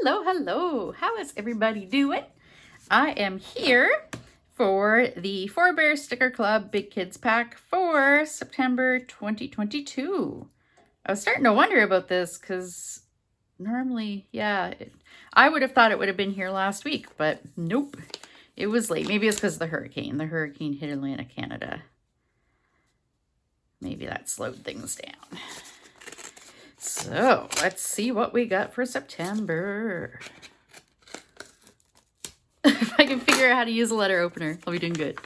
Hello, hello. How is everybody doing? I am here for the Four Bear Sticker Club Big Kids Pack for September 2022. I was starting to wonder about this because normally, I would have thought it would have been here last week, but nope, it was late. Maybe it's because of the hurricane. The hurricane hit Atlantic Canada. Maybe that slowed things down. So let's see what we got for September. If I can figure out how to use a letter opener, I'll be doing good.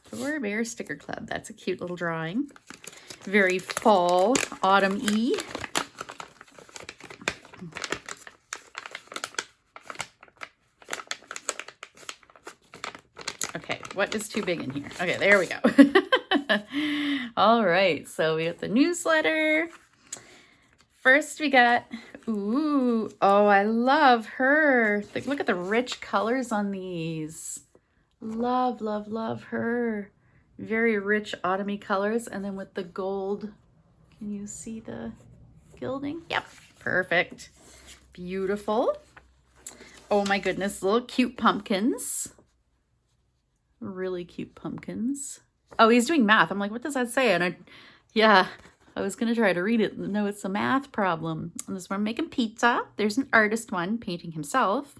Four Bear Sticker Club. That's a cute little drawing. Very fall, autumn-y. Okay, what is too big in here? Okay, there we go. All right, so we got the newsletter. First we got, ooh, oh, I love her. Look at the rich colors on these. Love, love, love her. Very rich autumny colors. And then with the gold, can you see the gilding? Yep, perfect. Beautiful. Oh my goodness, little cute pumpkins. Really cute pumpkins. Oh, he's doing math. I'm like, what does that say? And I was going to try to read it. No, it's a math problem. And this one, making pizza. There's an artist one painting himself.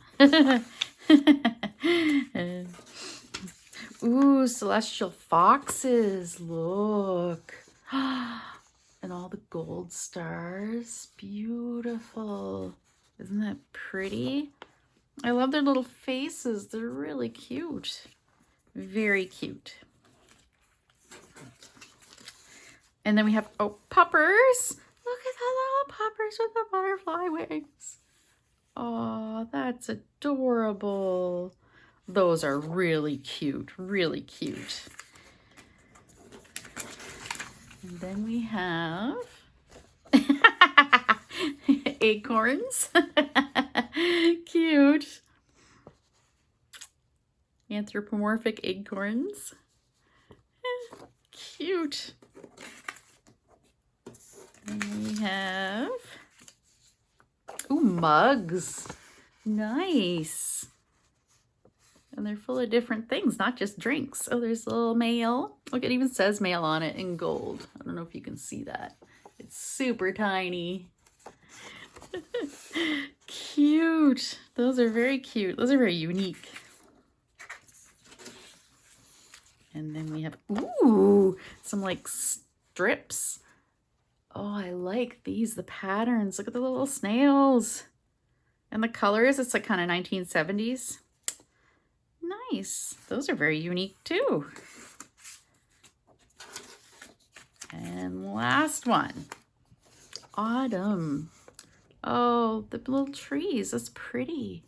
Ooh, celestial foxes. Look. And all the gold stars. Beautiful. Isn't that pretty? I love their little faces. They're really cute. Very cute. And then we have, oh, puppers. Look at the little puppers with the butterfly wings. Oh, that's adorable. Those are really cute, really cute. And then we have acorns. Cute. Anthropomorphic acorns. Cute. And we have, ooh, mugs. Nice. And they're full of different things, not just drinks. Oh, there's a little mail. Look, it even says mail on it in gold. I don't know if you can see that. It's super tiny. Cute. Those are very cute. Those are very unique. And then we have, ooh, some like strips. Oh, I like these, the patterns. Look at the little snails. And the colors, it's like kind of 1970s. Nice. Those are very unique too. And last one. Autumn. Oh, the little trees. That's pretty.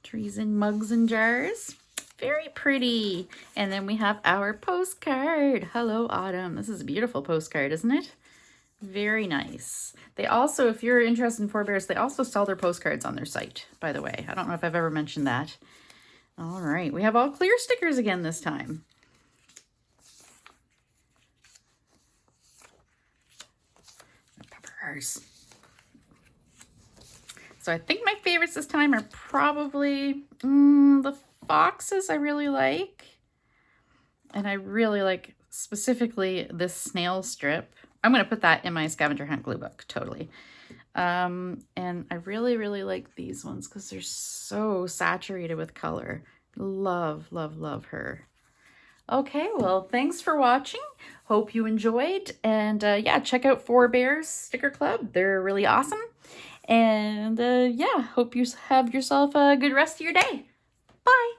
Trees in mugs and jars. Very pretty. And then we have our postcard. Hello, Autumn. This is a beautiful postcard, isn't it? Very nice. They also, if you're interested in Four Bears, they also sell their postcards on their site, by the way. I don't know if I've ever mentioned that. All right. We have all clear stickers again this time. Peppers. So I think my favorites this time are probably the foxes I really like. And I really like specifically this snail strip. I'm going to put that in my scavenger hunt glue book, totally. And I really, really like these ones because they're so saturated with color. Love, love, love her. Okay, well, thanks for watching. Hope you enjoyed. And yeah, check out Four Bears Sticker Club. They're really awesome. And yeah, hope you have yourself a good rest of your day. Bye.